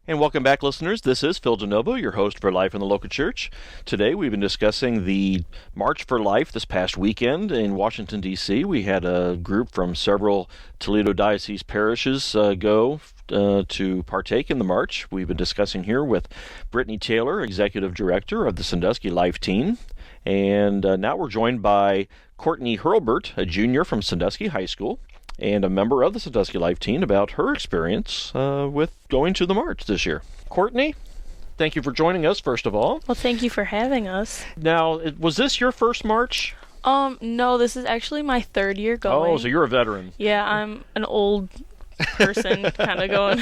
And welcome back, listeners. This is Phil DeNovo, your host for Life in the Local Church. Today, we've been discussing the March for Life this past weekend in Washington, D.C. We had a group from several Toledo Diocese parishes go to partake in the march. We've been discussing here with Brittany Taylor, Executive Director of the Sandusky Life Team. And now we're joined by Courtney Hurlbert, a junior from Sandusky High School, and a member of the Sandusky Life Team, about her experience with going to the march this year. Courtney, thank you for joining us, first of all. Well, thank you for having us. Now, was this your first march? No, this is actually my third year going. Oh, so you're a veteran. Yeah, I'm an old person kind of going,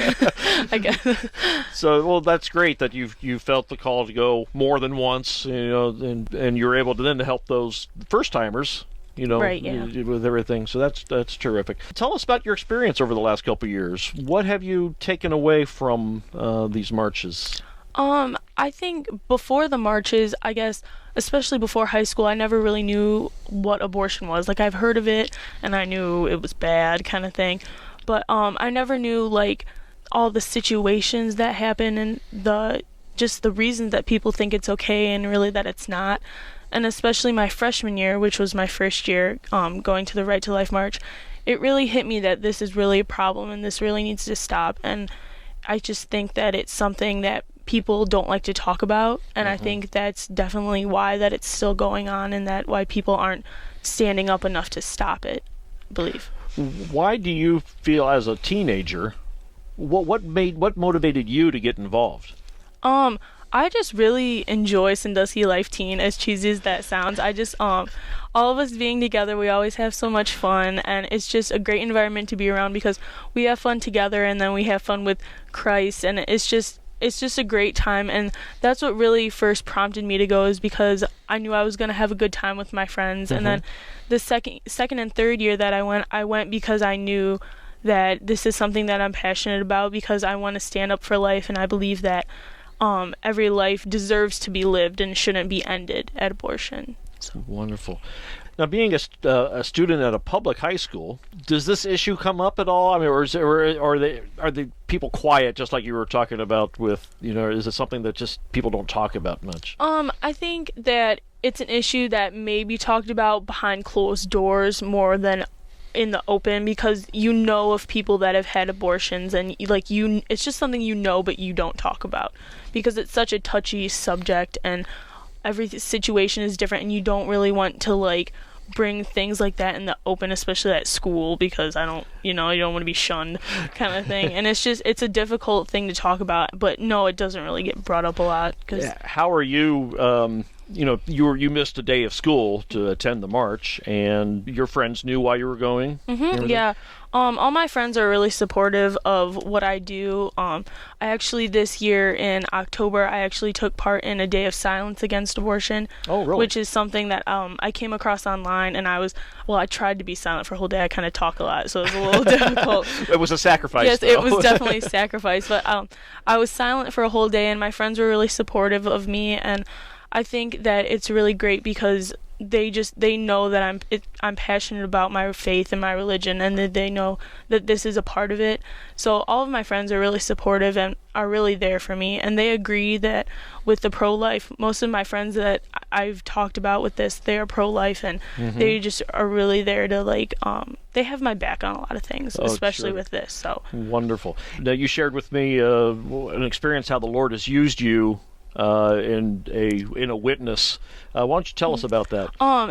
I guess. So, well, that's great that you felt the call to go more than once, and you're able to then help those first-timers, right, yeah. with everything. So that's terrific. Tell us about your experience over the last couple of years. What have you taken away from these marches? I think before the marches, I guess, especially before high school, I never really knew what abortion was. Like, I've heard of it, and I knew it was bad kind of thing. But I never knew, like, all the situations that happen and the reasons that people think it's okay and really that it's not. And especially my freshman year, which was my first year going to the Right to Life March, it really hit me that this is really a problem and this really needs to stop. And I just think that it's something that people don't like to talk about. And I think that's definitely why that it's still going on and that why people aren't standing up enough to stop it, I believe. Why do you feel, as a teenager, what motivated you to get involved? I just really enjoy Sandusky Life Teen, as cheesy as that sounds. I just, all of us being together, we always have so much fun, and it's just a great environment to be around because we have fun together, and then we have fun with Christ, and it's just a great time. And that's what really first prompted me to go, is because I knew I was going to have a good time with my friends. And then the second and third year that I went because I knew that this is something that I'm passionate about, because I want to stand up for life, and I believe that every life deserves to be lived and shouldn't be ended at abortion. So. Wonderful. Now, being a student at a public high school, does this issue come up at all? I mean, are the people quiet, just like you were talking about with, is it something that just people don't talk about much? I think that it's an issue that may be talked about behind closed doors more than in the open, because of people that have had abortions, and it's just something but you don't talk about, because it's such a touchy subject and every situation is different, and you don't really want to bring things like that in the open, especially at school, because you don't want to be shunned kind of thing. And it's a difficult thing to talk about, but no, it doesn't really get brought up a lot. How are you, you missed a day of school to attend the march, and your friends knew why you were going? Yeah. All my friends are really supportive of what I do. I actually, this year in October, I actually took part in a day of silence against abortion. Oh, really? Which is something that I came across online, and I tried to be silent for a whole day. I kind of talk a lot, so it was a little difficult. It was a sacrifice, Yes, though. It was definitely a sacrifice, but I was silent for a whole day, and my friends were really supportive of me, and I think that it's really great because they know that I'm passionate about my faith and my religion, and that they know that this is a part of it. So all of my friends are really supportive and are really there for me, and they agree that with the pro-life, most of my friends that I've talked about with this, they are pro-life, and they just are really there to they have my back on a lot of things, especially with this. So wonderful. Now, you shared with me an experience how the Lord has used you in a witness. Why don't you tell us about that?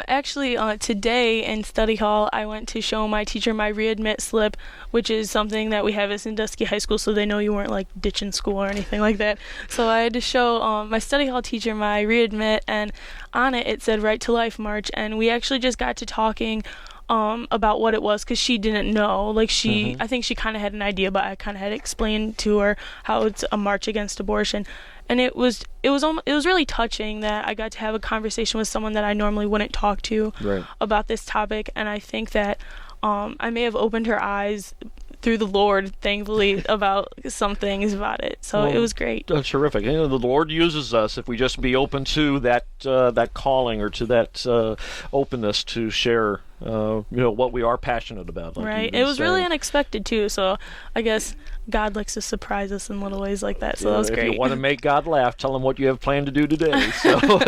Actually, today in study hall, I went to show my teacher my readmit slip, which is something that we have at Sandusky High School, so they know you weren't ditching school or anything like that. So I had to show my study hall teacher my readmit, and on it said Right to Life March, and we actually just got to talking about what it was, because she didn't know. I think she kind of had an idea, but I kind of had explained to her how it's a march against abortion. And it was really touching that I got to have a conversation with someone that I normally wouldn't talk to about this topic. And I think that I may have opened her eyes through the Lord, thankfully, about some things about it. So it was great. That's terrific. The Lord uses us if we just be open to that calling, or to that openness to share what we are passionate about. Like right. It was really unexpected too. So I guess God likes to surprise us in little ways like that. So that was great. If you want to make God laugh, tell him what you have planned to do today. So,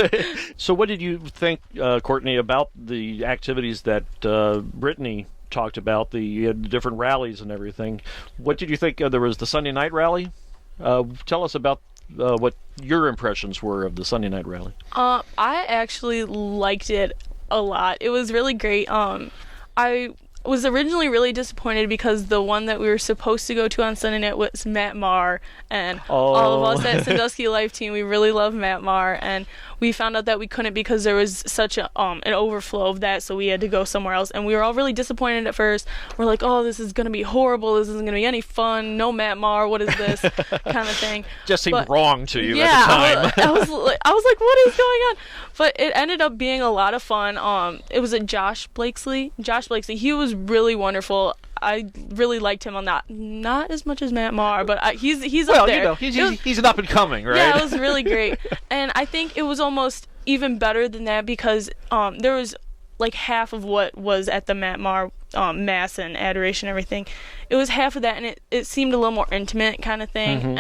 so what did you think, Courtney, about the activities that Brittany talked about, the different rallies and everything? What did you think? There was the Sunday night rally. Tell us about what your impressions were of the Sunday night rally. I actually liked it a lot. It was really great. I was originally really disappointed because the one that we were supposed to go to on Sunday night was Matt Maher, and all of us at Sandusky Life Team, we really love Matt Maher, and we found out that we couldn't because there was such an overflow of that, so we had to go somewhere else, and we were all really disappointed at first. We're like, oh, this is going to be horrible, this isn't going to be any fun, no Matt Maher, what is this, kind of thing. Just seemed wrong to you at the time. I was like, what is going on? But it ended up being a lot of fun. It was Josh Blakeslee, he was really wonderful. I really liked him on that. Not as much as Matt Maher, but he's up there. He's an up and coming, right? Yeah, it was really great. And I think it was almost even better than that because there was like half of what was at the Matt Maher Mass and adoration and everything. It was half of that, and it seemed a little more intimate kind of thing. Mm-hmm.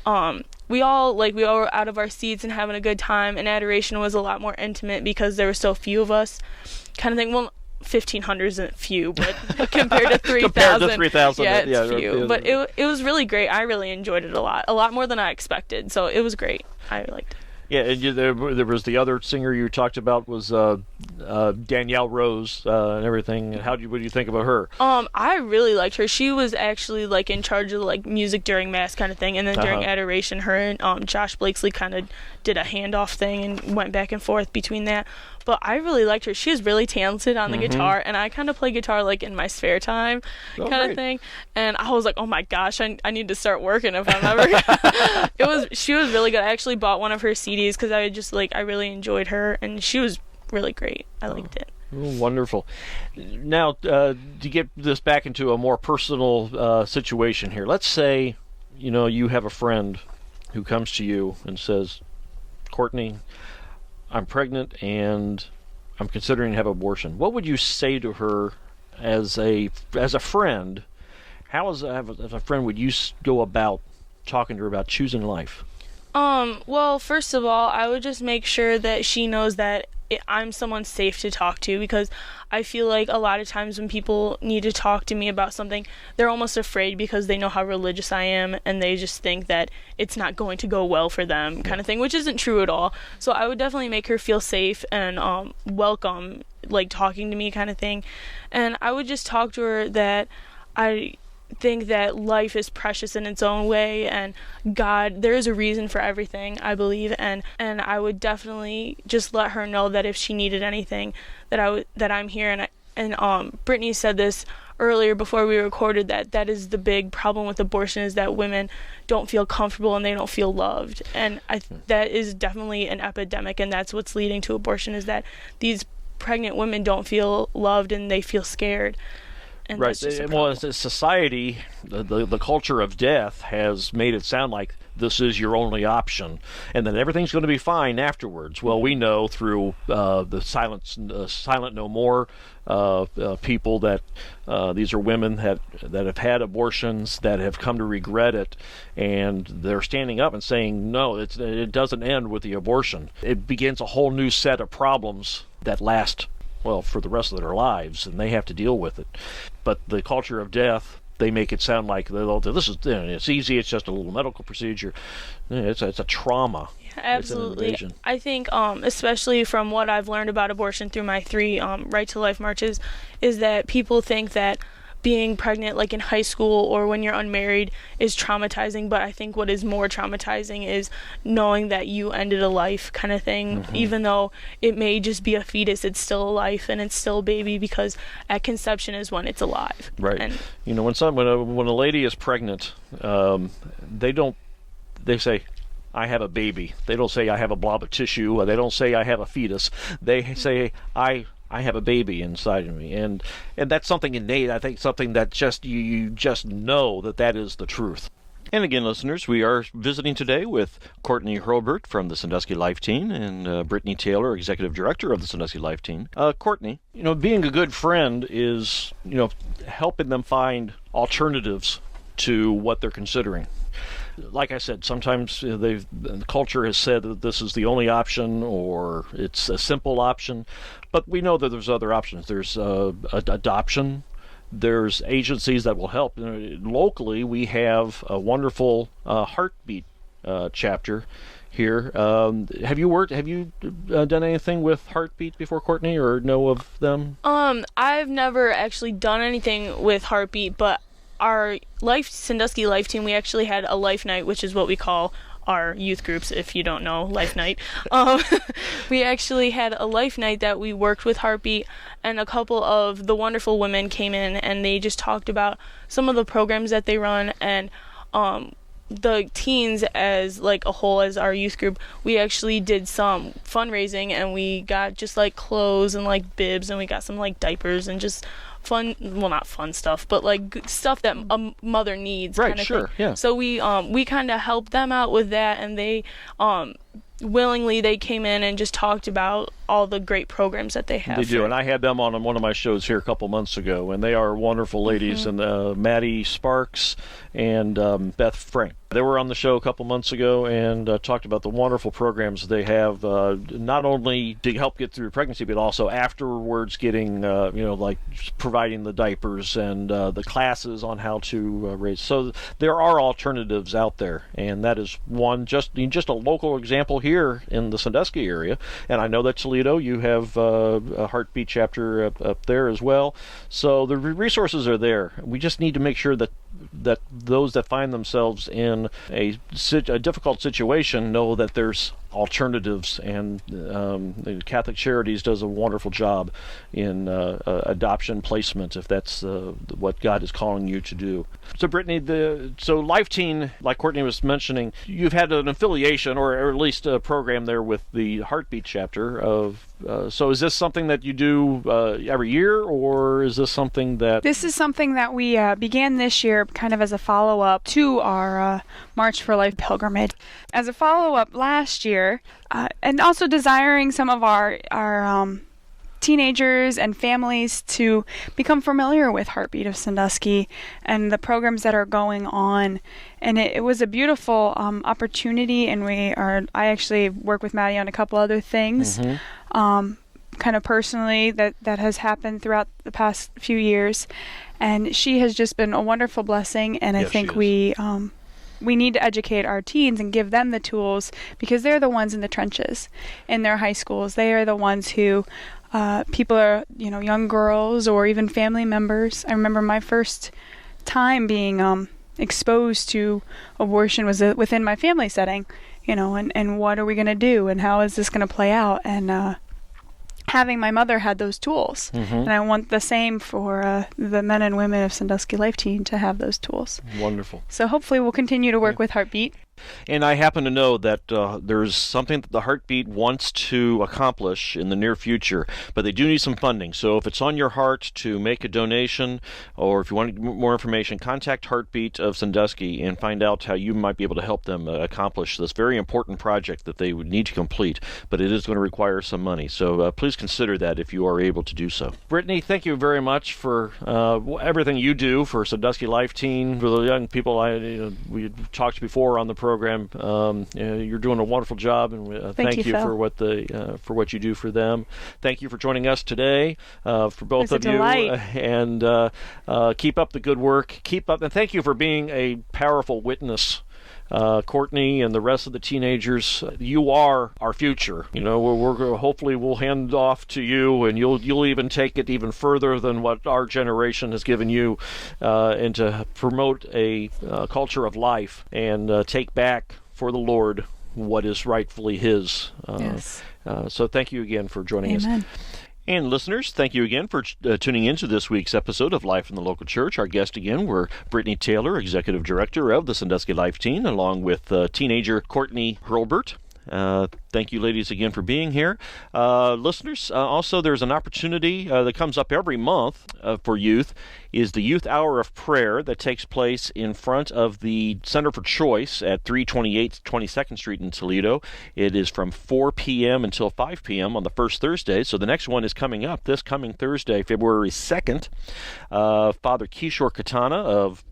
And we all were out of our seats and having a good time, and adoration was a lot more intimate because there were so few of us kind of thing. Well, 1,500 isn't few, but compared to 3,000, yeah, it's few. But it was really great. I really enjoyed it a lot more than I expected. So it was great. I liked it. Yeah, and there was the other singer you talked about was Danielle Rose and everything. What do you think about her? I really liked her. She was actually like in charge of like music during Mass kind of thing, and then during adoration, her and Josh Blakeslee kind of did a handoff thing and went back and forth between that. But I really liked her. She was really talented on the guitar, and I kind of play guitar like in my spare time kind of thing. And I was like, oh my gosh, I need to start working if I'm ever. She was really good. I actually bought one of her CDs because I really enjoyed her, and she was really great. I liked it. Oh, wonderful. Now, to get this back into a more personal situation here, let's say, you have a friend who comes to you and says, Courtney, I'm pregnant and I'm considering to have abortion. What would you say to her as a friend? How as a friend would you go about talking to her about choosing life? Well, first of all, I would just make sure that she knows that I'm someone safe to talk to, because I feel like a lot of times when people need to talk to me about something, they're almost afraid because they know how religious I am, and they just think that it's not going to go well for them kind of thing, which isn't true at all. So I would definitely make her feel safe and welcome, like talking to me kind of thing. And I would just talk to her that I think that life is precious in its own way, and God, there is a reason for everything, I believe, and I would definitely just let her know that if she needed anything, that I'm here. And Brittany said this earlier before we recorded, that is the big problem with abortion, is that women don't feel comfortable and they don't feel loved, and that is definitely an epidemic, and that's what's leading to abortion, is that these pregnant women don't feel loved and they feel scared. And right. Well, as a society, the culture of death has made it sound like this is your only option, and that everything's going to be fine afterwards. Well, we know through the Silent No More people that these are women that have had abortions, that have come to regret it, and they're standing up and saying, no, it doesn't end with the abortion. It begins a whole new set of problems that last, well, for the rest of their lives, and they have to deal with it. But the culture of death, they make it sound like this is it's easy. It's just a little medical procedure. It's a trauma. Yeah, absolutely. I think, especially from what I've learned about abortion through my 3 Right to Life marches, is that people think that being pregnant, like in high school or when you're unmarried, is traumatizing. But I think what is more traumatizing is knowing that you ended a life kind of thing. Mm-hmm. Even though it may just be a fetus, it's still a life, and it's still a baby, because at conception is when it's alive. Right. And when a lady is pregnant, they say, I have a baby. They don't say I have a blob of tissue. They don't say I have a fetus. They say I have a baby inside of me, and that's something innate. I think something that just you just know that is the truth. And again, listeners, we are visiting today with Courtney Hurlbert from the Sandusky Life Team and Brittany Taylor, Executive Director of the Sandusky Life Team. Courtney, being a good friend is, helping them find alternatives to what they're considering. Like I said, sometimes the culture has said that this is the only option or it's a simple option, but we know that there's other options. There's adoption. There's agencies that will help. Locally, we have a wonderful Heartbeat chapter here. Have you done anything with Heartbeat before, Courtney, or know of them? I've never actually done anything with Heartbeat, but our Sandusky Life Team, we actually had a Life Night, which is what we call our youth groups, if you don't know Life Night. We actually had a Life Night that we worked with Heartbeat, and a couple of the wonderful women came in and they just talked about some of the programs that they run, and the teens as like a whole, as our youth group, we actually did some fundraising, and we got just like clothes and like bibs, and we got some like diapers and just fun, well, not fun stuff, but like stuff that a mother needs. Right, kind of sure, thing. yeah. So we kind of helped them out with that, and they willingly they came in and just talked about all the great programs that they have. They do, and I had them on one of my shows here a couple months ago, and they are wonderful ladies, and Maddie Sparks and Beth Frank. They were on the show a couple months ago and talked about the wonderful programs they have, not only to help get through pregnancy, but also afterwards getting, like providing the diapers and the classes on how to raise. So there are alternatives out there, and that is one, just a local example here in the Sandusky area. And I know that Toledo, you have a Heartbeat chapter up there as well. So the resources are there. We just need to make sure that those that find themselves in a difficult situation know that there's alternatives, and Catholic Charities does a wonderful job in adoption placement, if that's what God is calling you to do. So Brittany, so Life Teen, like Courtney was mentioning, you've had an affiliation or at least a program there with the Heartbeat chapter of. So is this something that you do every year, or is this something that... This is something that we began this year kind of as a follow-up to our March for Life pilgrimage. As a follow-up last year, and also desiring some of our teenagers and families to become familiar with Heartbeat of Sandusky and the programs that are going on. And it was a beautiful opportunity, and I actually work with Maddie on a couple other things, kind of personally, that has happened throughout the past few years. And she has just been a wonderful blessing, and I think we need to educate our teens and give them the tools, because they're the ones in the trenches in their high schools. They are the ones who people are, young girls or even family members. I remember my first time being exposed to abortion was within my family setting, and what are we going to do, and how is this going to play out? And having my mother had those tools, and I want the same for the men and women of Sandusky Life Team to have those tools. Wonderful. So hopefully we'll continue to work with Heartbeat. And I happen to know that there's something that the Heartbeat wants to accomplish in the near future, but they do need some funding. So if it's on your heart to make a donation, or if you want more information, contact Heartbeat of Sandusky and find out how you might be able to help them accomplish this very important project that they would need to complete, but it is going to require some money. So please consider that if you are able to do so. Brittany, thank you very much for everything you do for Sandusky Life Team, for the young people we talked before on the program. You're doing a wonderful job, and thank you for what you do for them. Thank you for joining us today, for both of you, and keep up the good work. And thank you for being a powerful witness. Courtney and the rest of the teenagers, you are our future. We're hopefully we'll hand off to you, and you'll even take it even further than what our generation has given you, and to promote a culture of life and take back for the Lord what is rightfully His. Yes. So thank you again for joining us. Amen. And listeners, thank you again for tuning in to this week's episode of Life in the Local Church. Our guests again were Brittany Taylor, Executive Director of the Sandusky Life Team, along with teenager Courtney Hurlbert. Thank you, ladies, again for being here. Listeners, also there's an opportunity that comes up every month for youth, is the Youth Hour of Prayer that takes place in front of the Center for Choice at 328 22nd Street in Toledo. It is from 4 p.m. until 5 p.m. on the first Thursday. So the next one is coming up this coming Thursday, February 2nd. Father Kishore Katana of